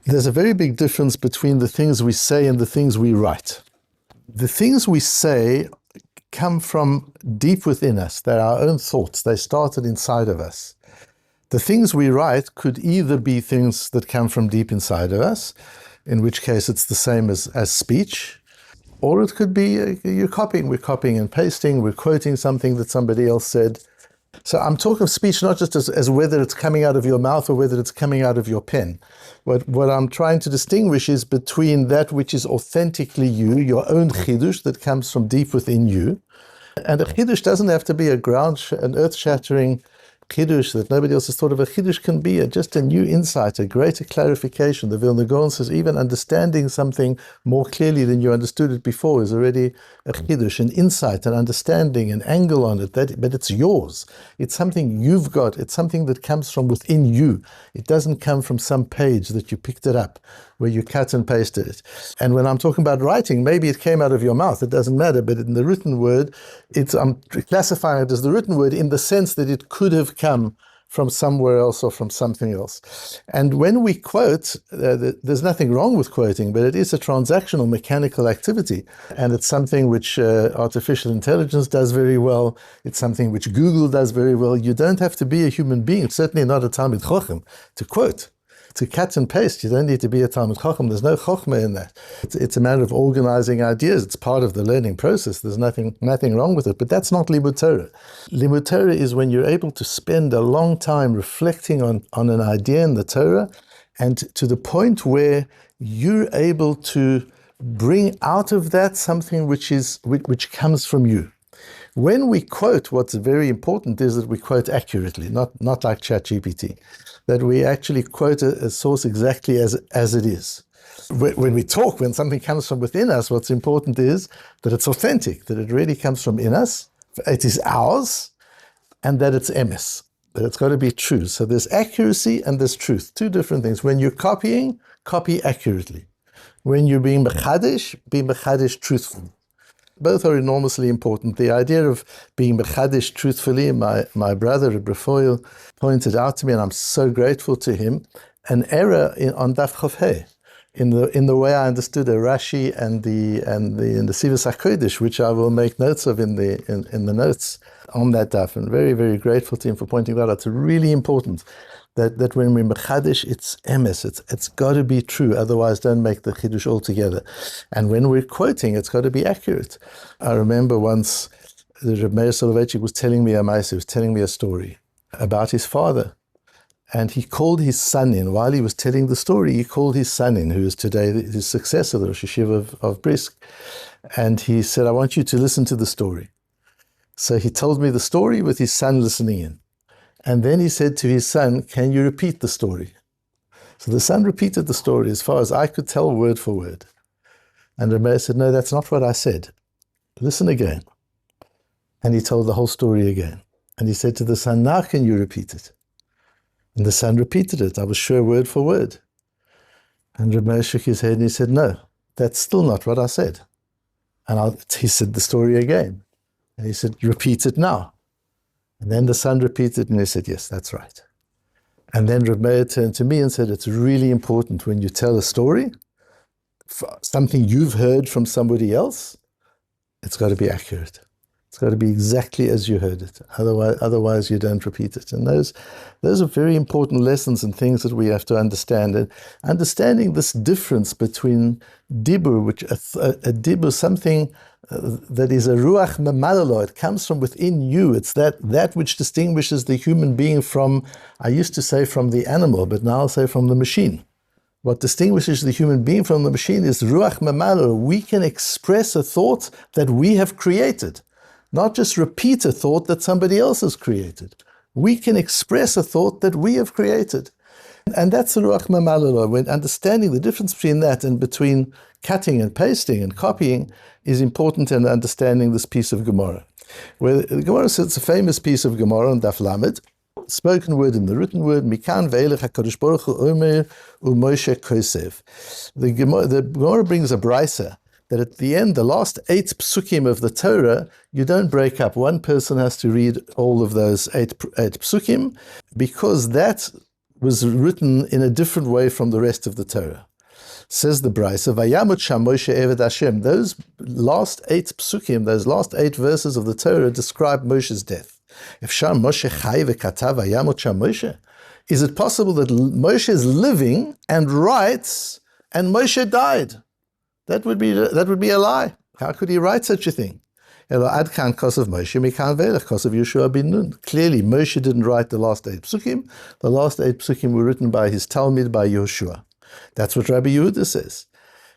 There's a very big difference between the things we say and the things we write. The things we say come from deep within us. They're our own thoughts. They started inside of us. The things we write could either be things that come from deep inside of us, in which case it's the same as speech, or it could be you're copying. We're copying and pasting. We're quoting something that somebody else said. So I'm talking of speech not just as whether it's coming out of your mouth or whether it's coming out of your pen. What I'm trying to distinguish is between that which is authentically you, your own chidush that comes from deep within you. And a chidush doesn't have to be an earth-shattering chidush that nobody else has thought of. A chidush can be just a new insight, a greater clarification. The Vilna Gaon says even understanding something more clearly than you understood it before is already a chidush, an insight, an understanding, an angle on it. But it's yours. It's something you've got. It's something that comes from within you. It doesn't come from some page that you picked it up, where you cut and pasted it. And when I'm talking about writing, maybe it came out of your mouth. It doesn't matter. But in the written word, I'm classifying it as the written word in the sense that it could have come from somewhere else or from something else. And when we quote, there's nothing wrong with quoting, but it is a transactional mechanical activity. And it's something which artificial intelligence does very well. It's something which Google does very well. You don't have to be a human being, certainly not a Talmud Chochem, to quote. To cut and paste, you don't need to be a Talmud Chacham. There's no Chochmah in that. It's a matter of organizing ideas. It's part of the learning process. There's nothing wrong with it. But that's not Limud Torah. Limud Torah is when you're able to spend a long time reflecting on an idea in the Torah, and to the point where you're able to bring out of that something which comes from you. When we quote, what's very important is that we quote accurately, not like ChatGPT, that we actually quote a source exactly as it is. When we talk, when something comes from within us, what's important is that it's authentic, that it really comes from in us, it is ours, and that it's emes, that it's got to be true. So there's accuracy and there's truth, two different things. When you're copying, copy accurately. When you're being mechadish, be mechadish truthful. Both are enormously important. The idea of being mechadish truthfully, my brother, Rabbi Foyle, pointed out to me, and I'm so grateful to him, an error on Daf Chof in the way I understood a Rashi and the Sivas HaKodesh, which I will make notes of in the notes on that Daf. And very, very grateful to him for pointing that out. It's really important that when we're mechadish, it's emes, it's got to be true, otherwise don't make the chidush altogether. And when we're quoting, it's got to be accurate. I remember once the Reb Meir Soloveitchik was telling me a story about his father. And he called his son in. While he was telling the story, he called his son in, who is today his successor, the Rosh Yeshiva of Brisk. And he said, I want you to listen to the story. So he told me the story with his son listening in. And then he said to his son, can you repeat the story? So the son repeated the story as far as I could tell, word for word. And Rabbi said, no, that's not what I said. Listen again. And he told the whole story again. And he said to the son, now can you repeat it? And the son repeated it. I was sure word for word. And Rabbi shook his head and he said, no, that's still not what I said. And he said the story again. And he said, repeat it now. And then the son repeated and he said, yes, that's right. And then Reb Meir turned to me and said, it's really important when you tell a story, something you've heard from somebody else, it's got to be accurate. It's got to be exactly as you heard it. Otherwise you don't repeat it. And those are very important lessons and things that we have to understand. And understanding this difference between dibur, which a dibur, something that is a ruach memalalo, it comes from within you. It's that which distinguishes the human being from, I used to say from the animal, but now I'll say from the machine. What distinguishes the human being from the machine is ruach memalalo. We can express a thought that we have created, not just repeat a thought that somebody else has created. We can express a thought that we have created. And that's the ruach memalalo. When understanding the difference between that and between cutting and pasting and copying is important in understanding this piece of Gemara. Where the Gemara says, it's a famous piece of Gemara on Daf Lamed, spoken word and the written word, מכאן ואילך HaKadosh Baruch Hu אומר ומשה כותב. The Gemara brings a brisa that at the end, the last 8 psukim of the Torah, you don't break up. One person has to read all of those 8 psukim, because that was written in a different way from the rest of the Torah. Says the Brisa, Vayamut Sham Moshe Eved Hashem. Those last 8 psukim, those last 8 verses of the Torah describe Moshe's death. If Sham Moshe Chai v'katav Vayamut Sham Moshe, is it possible that Moshe is living and writes, and Moshe died? That would be a lie. How could he write such a thing? Ad kan kotef Moshe, מכאן ואילך kotef Yeshua bin Nun. Clearly, Moshe didn't write the last 8 psukim. The last 8 psukim were written by his Talmud, by Yeshua. That's what Rabbi Yehuda says.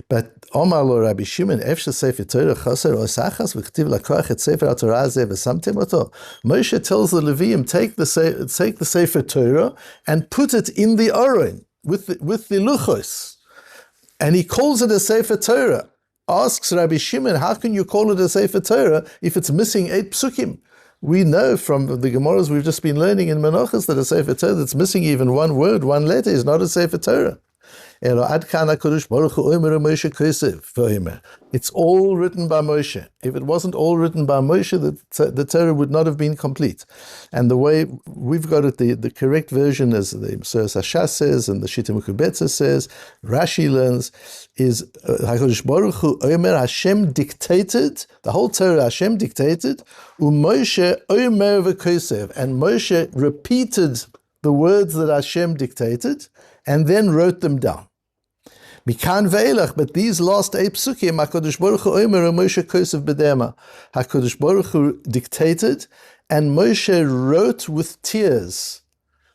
But Omar lo Rabbi Shimon, efshe sefer Torah chaser o sachas v'ktiv lakoach et sefer HaTorah zeh v'samtem oto. Moshe tells the Leviim, take the sefer Torah and put it in the Aron with the luchos, and he calls it a sefer Torah. Asks Rabbi Shimon, how can you call it a sefer Torah if it's missing 8 psukim? We know from the Gemaras we've just been learning in Menachos that a sefer Torah that's missing even one word, one letter, is not a sefer Torah. It's all written by Moshe. If it wasn't all written by Moshe, the Torah would not have been complete. And the way we've got it, the correct version, as the Mesilas Hashas says and the Shita Mekubetza says, Rashi learns, is HaKadosh Baruch Hu Omer, Hashem dictated, the whole Torah Hashem dictated, Moshe Omer v'Kosev, and Moshe repeated the words that Hashem dictated and then wrote them down. מכאן ואילך, but these last 8 psukim, HaKadosh Baruch Hu Omer, Moshe Kosev b'dema. HaKadosh Baruch Hu dictated, and Moshe wrote with tears.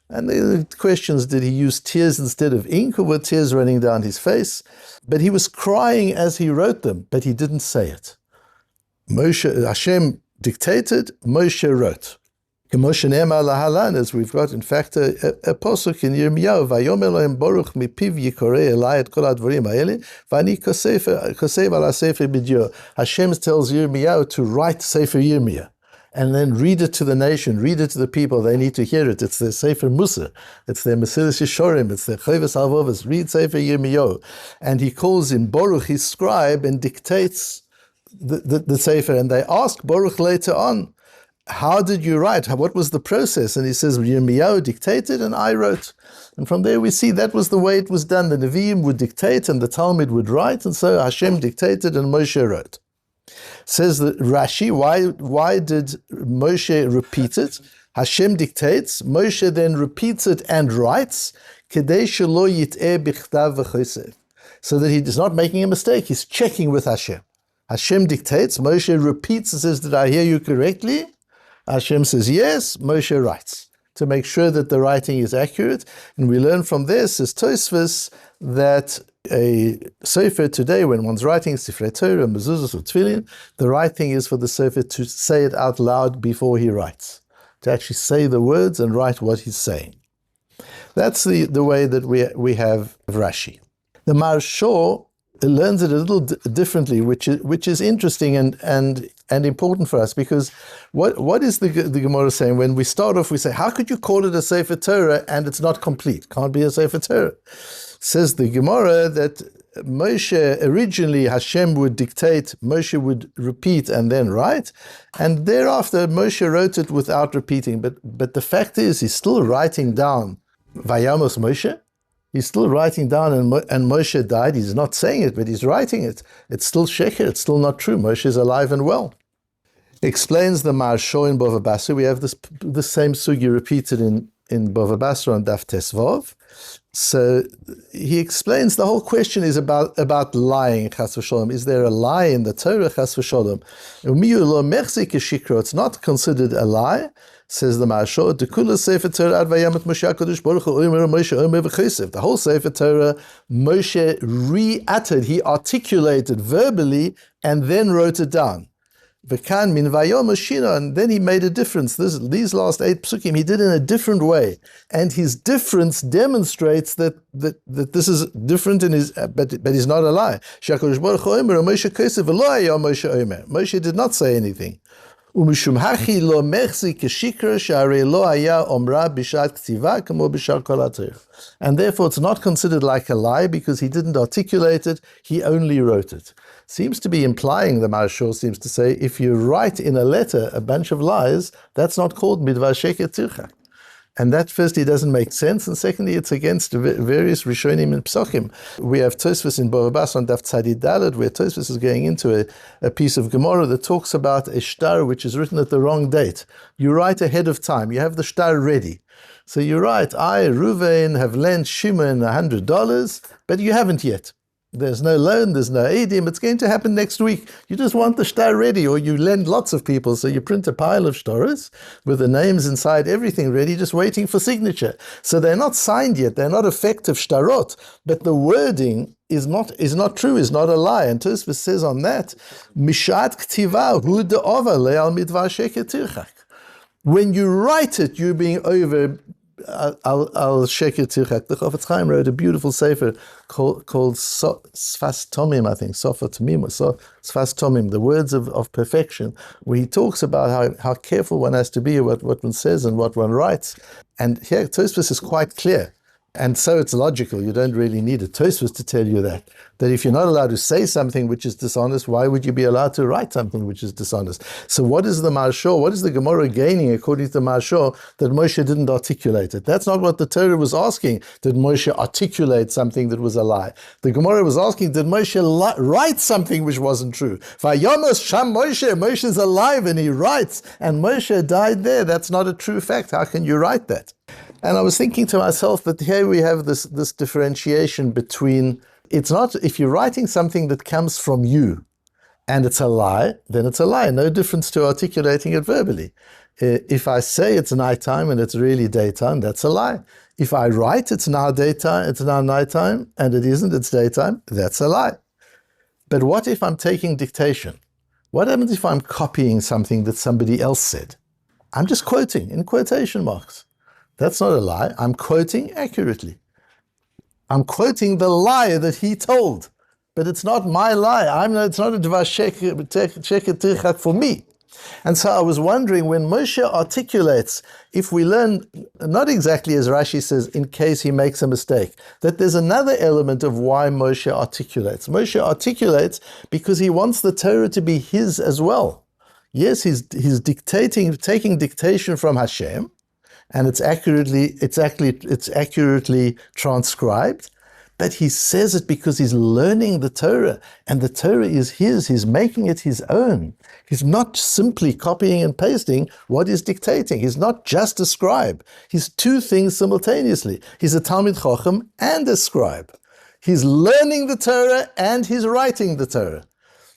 And the questions, did he use tears instead of ink, or were tears running down his face? But he was crying as he wrote them, but he didn't say it. Hashem dictated, Moshe wrote. As we've got, in fact, a posuk in Yirmiyahu, Vayomer lohem Baruch mipiv yikorei elai et kol hadvarim ha'ele, v'ani kosev ala sefer b'dio. Hashem tells Yirmiyahu to write Sefer Yirmiyah, and then read it to the nation, read it to the people. They need to hear it. It's their Sefer Musa, it's their Mesilas Yeshorim, it's their Choves Halvavos. Read Sefer Yirmiyahu. And he calls in Baruch, his scribe, and dictates the Sefer. And they ask Baruch later on, how did you write? What was the process? And he says, Yirmiyahu dictated and I wrote. And from there we see that was the way it was done. The Nevi'im would dictate and the Talmud would write, and so Hashem dictated and Moshe wrote. Says that Rashi, why did Moshe repeat it? Hashem dictates, Moshe then repeats it and writes, Kedei shelo yit'eh bichtav v'chosev, so that he is not making a mistake, he's checking with Hashem. Hashem dictates, Moshe repeats and says, did I hear you correctly? Hashem says yes, Moshe writes, to make sure that the writing is accurate. And we learn from this, says Tosfos, that a sefer today, when one's writing Sifrei Torah, mezuzos, or tefillin, the right thing is for the sefer to say it out loud before he writes, to actually say the words and write what he's saying. That's the way that we have Rashi. The Maharshal learns it a little differently, which is interesting and important for us, because what is the Gemara saying? When we start off, we say, how could you call it a Sefer Torah and it's not complete? Can't be a Sefer Torah. Says the Gemara that Moshe, originally Hashem would dictate, Moshe would repeat and then write, and thereafter Moshe wrote it without repeating. But the fact is, he's still writing down Vayamos Moshe. He's still writing down, and Moshe died. He's not saying it, but he's writing it. It's still sheker. It's still not true. Moshe is alive and well. Explains the Maharshal in Bava Basra. We have the same sugi repeated in Bava Basra on Daf Tesvav. So he explains the whole question is about lying, chas v'sholom. Is there a lie in the Torah, chas v'sholom? It's not considered a lie. Says the Maharshal, the whole Sefer Torah, Moshe re-uttered, he articulated verbally, and then wrote it down. And then he made a difference. These last 8 psukim he did in a different way, and his difference demonstrates that this is different in his, but he's not a lie. Moshe did not say anything. And therefore it's not considered like a lie, because he didn't articulate it, he only wrote it. Seems to be implying, the Maharshal seems to say, if you write in a letter a bunch of lies, that's not called midvar sheker tirchak. And that firstly doesn't make sense, and secondly it's against various Rishonim and Psochim. We have Tosfos in Borobas on Daf Tzadid Daled, where Tosfos is going into a piece of Gemara that talks about a shtar which is written at the wrong date. You write ahead of time, you have the shtar ready. So you write, I, Ruvain, have lent Shimon $100, but you haven't yet. There's no loan, there's no edim, it's going to happen next week. You just want the shtar ready, or you lend lots of people, so you print a pile of shtaros with the names inside, everything ready, just waiting for signature. So they're not signed yet, they're not effective shtarot, but the wording is not true, is not a lie. And Tosfos says on that, Mishat ktiva hu de'ova le'al midvar sheker tirchak. When you write it, you're being over al sheker tirchak. The Chofetz Chaim wrote a beautiful sefer called Sfas Tomim, I think, Sofat Tomim, or Sfas Tomim, the words of perfection, where he talks about how careful one has to be what one says and what one writes. And here Tosfos is quite clear. And so it's logical. You don't really need a Tosfos to tell you that if you're not allowed to say something which is dishonest, why would you be allowed to write something which is dishonest? So what is the Marshal? What is the Gemara gaining according to the Marshal that Moshe didn't articulate it? That's not what the Torah was asking. Did Moshe articulate something that was a lie? The Gemara was asking, did Moshe write something which wasn't true? Vayonos Sham Moshe. Moshe's alive and he writes, and Moshe died there. That's not a true fact. How can you write that? And I was thinking to myself that here we have this differentiation between, it's not, if you're writing something that comes from you and it's a lie, then it's a lie. No difference to articulating it verbally. If I say it's nighttime and it's really daytime, that's a lie. If I write it's now daytime, it's now nighttime, and it isn't, it's daytime, that's a lie. But what if I'm taking dictation? What happens if I'm copying something that somebody else said? I'm just quoting in quotation marks. That's not a lie. I'm quoting accurately. I'm quoting the lie that he told, but it's not my lie. It's not a dvar sheker tirchak for me. And so I was wondering, when Moshe articulates, if we learn, not exactly as Rashi says, in case he makes a mistake, that there's another element of why Moshe articulates. Moshe articulates because he wants the Torah to be his as well. Yes, he's taking dictation from Hashem, and it's accurately transcribed, but he says it because he's learning the Torah, and the Torah is his. He's making it his own. He's not simply copying and pasting what he's dictating. He's not just a scribe. He's two things simultaneously. He's a Talmid Chacham and a scribe. He's learning the Torah and he's writing the Torah.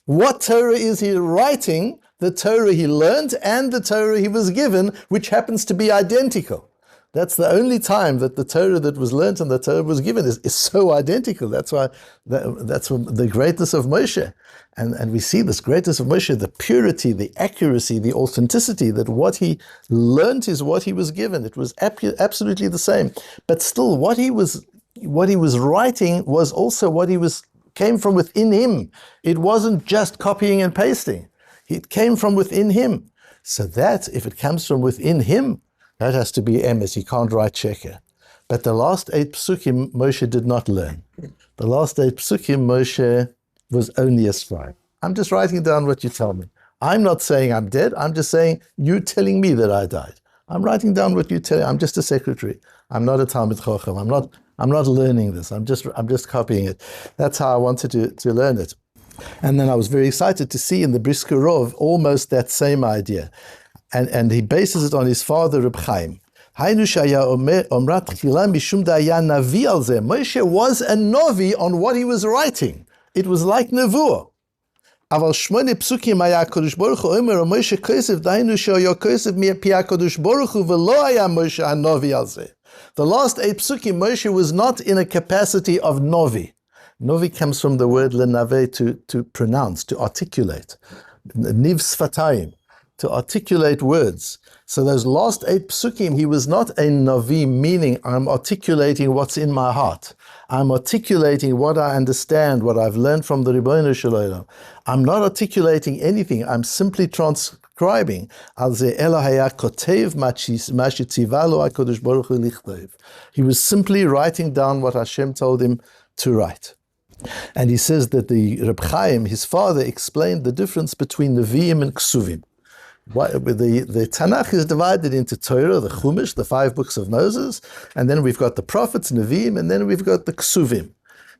What Torah is he writing? The Torah he learned and the Torah he was given, which happens to be identical. That's the only time that the Torah that was learned and the Torah was given is so identical. That's why that's the greatness of Moshe. And we see this greatness of Moshe, the purity, the accuracy, the authenticity, that what he learned is what he was given. It was absolutely the same. But still, what he was writing was also came from within him. It wasn't just copying and pasting. It came from within him. So that, if it comes from within him, that has to be emes. He can't write sheker. But the last 8 psukim, Moshe did not learn. The last 8 psukim, Moshe was only a scribe. I'm just writing down what you tell me. I'm not saying I'm dead. I'm just saying you're telling me that I died. I'm writing down what you tell me. I'm just a secretary. I'm not a Talmid Chacham. I'm not learning this. I'm just copying it. That's how I wanted to learn it. And then I was very excited to see in the Brisker Rov almost that same idea. And he bases it on his father, Reb Chaim. Moshe was a Novi on what he was writing. It was like Nevuah. אבל 8 פסוקים היה הקדוש ברוך הוא אומר, ומשה כותב, דהיינו שהיה כותב מפי הקדוש ברוך הוא, ולא היה משה הנובי על זה. The last 8 psukim, Moshe was not in a capacity of Novi. Novi comes from the word lenave, to pronounce, to articulate. Niv sfatayim, to articulate words. So those last 8 psukim, he was not a Novi, meaning I'm articulating what's in my heart. I'm articulating what I understand, what I've learned from the Ribbono Shel Olam. I'm not articulating anything. I'm simply transcribing. Al ze ela haya kotv ma shetzivah lo HaKadosh Baruch Hu lichtov. He was simply writing down what Hashem told him to write. And he says that the Reb Chaim, his father, explained the difference between Nevi'im and Ksuvim. The Tanakh is divided into Torah, the Chumash, the 5 books of Moses, and then we've got the prophets, Nevi'im, and then we've got the Ksuvim,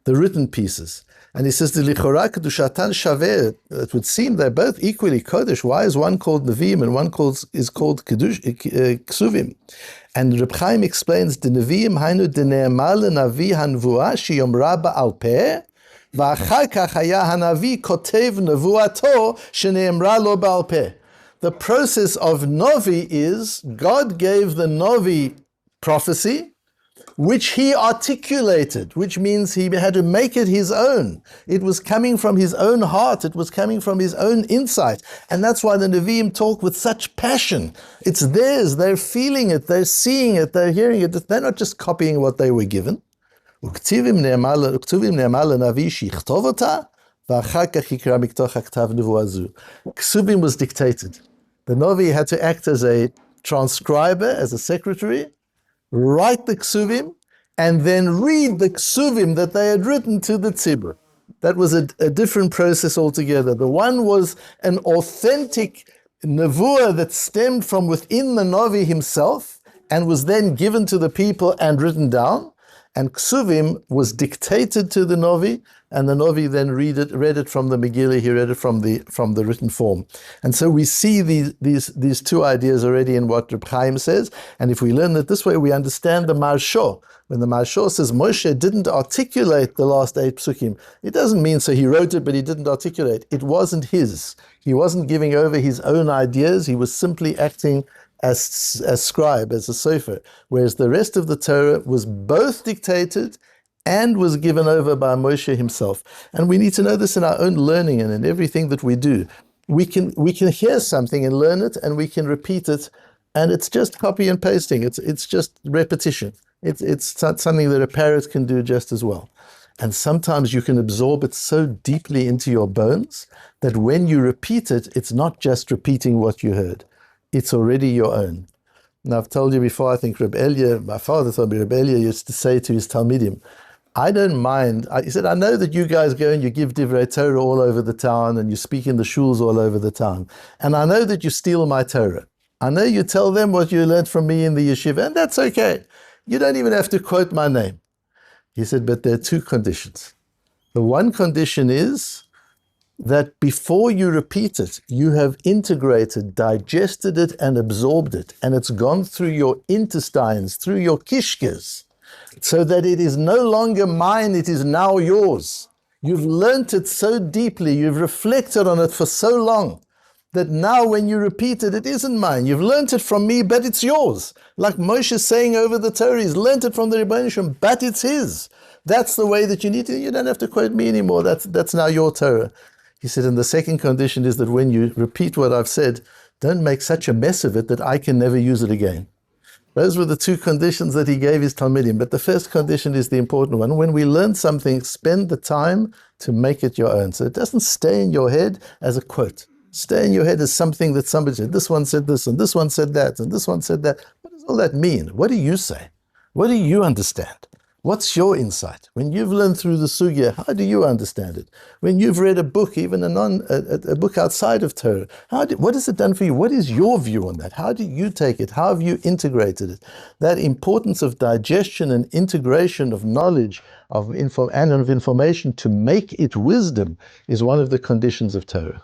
the written pieces. And he says, the Lichora Kedushatan Shaveh, it would seem they're both equally Kodesh. Why is one called Nevi'im and one is called Ksuvim? And Reb Chaim explains, the Nevi'im hainu dene'emar lenavi hanvuah sheyomra ba'al peh, va'achar kach haya hanavi kotv nevuato shene'emra lo ba'al peh. The process of Novi is God gave the Novi prophecy, which he articulated, which means he had to make it his own. It was coming from his own heart. It was coming from his own insight. And that's why the Nevi'im talk with such passion. It's theirs. They're feeling it. They're seeing it. They're hearing it. They're not just copying what they were given. Ksuvim was dictated. The Novi had to act as a transcriber, as a secretary, write the Ksuvim, and then read the Ksuvim that they had written to the Tzibur. That was a different process altogether. The one was an authentic nevuah that stemmed from within the Novi himself and was then given to the people and written down. And Ksuvim was dictated to the Novi, and the Novi then read it from the Megillah. He read it from the written form. And so we see these two ideas already in what Reb Chaim says. And if we learn it this way, we understand the Marsho. When the Marsho says Moshe didn't articulate the last 8 psukim, it doesn't mean so he wrote it, but he didn't articulate. It wasn't his. He wasn't giving over his own ideas. He was simply acting as scribe, as a sofer, whereas the rest of the Torah was both dictated and was given over by Moshe himself. And we need to know this in our own learning and in everything that we do. We can hear something and learn it, and we can repeat it, and it's just copy and pasting. It's just repetition. It's something that a parrot can do just as well. And sometimes you can absorb it so deeply into your bones that when you repeat it, it's not just repeating what you heard. It's already your own. Now, I've told you before, I think Reb Elia, my father told me, Reb Elia used to say to his Talmudim, I don't mind. He said, I know that you guys go and you give Divrei Torah all over the town and you speak in the shuls all over the town. And I know that you steal my Torah. I know you tell them what you learned from me in the yeshiva, and that's okay. You don't even have to quote my name. He said, but there are 2 conditions. The one condition is that before you repeat it, you have integrated, digested it, and absorbed it, and it's gone through your intestines, through your kishkas, so that it is no longer mine, it is now yours. You've learnt it so deeply, you've reflected on it for so long, that now when you repeat it, it isn't mine. You've learnt it from me, but it's yours. Like Moshe saying over the Torah, he's learnt it from the Rebbeinu Shem, but it's his. That's the way that you need to. You don't have to quote me anymore. That's now your Torah. He said, and the second condition is that when you repeat what I've said, don't make such a mess of it that I can never use it again. Those were the 2 conditions that he gave his Talmudim. But the first condition is the important one. When we learn something, spend the time to make it your own. So it doesn't stay in your head as a quote. Stay in your head as something that somebody said. This one said this, and this one said that, and this one said that. What does all that mean? What do you say? What do you understand? What's your insight? When you've learned through the sugya, how do you understand it? When you've read a book, even a book outside of Torah, what has it done for you? What is your view on that? How do you take it? How have you integrated it? That importance of digestion and integration of knowledge of information to make it wisdom is one of the conditions of Torah.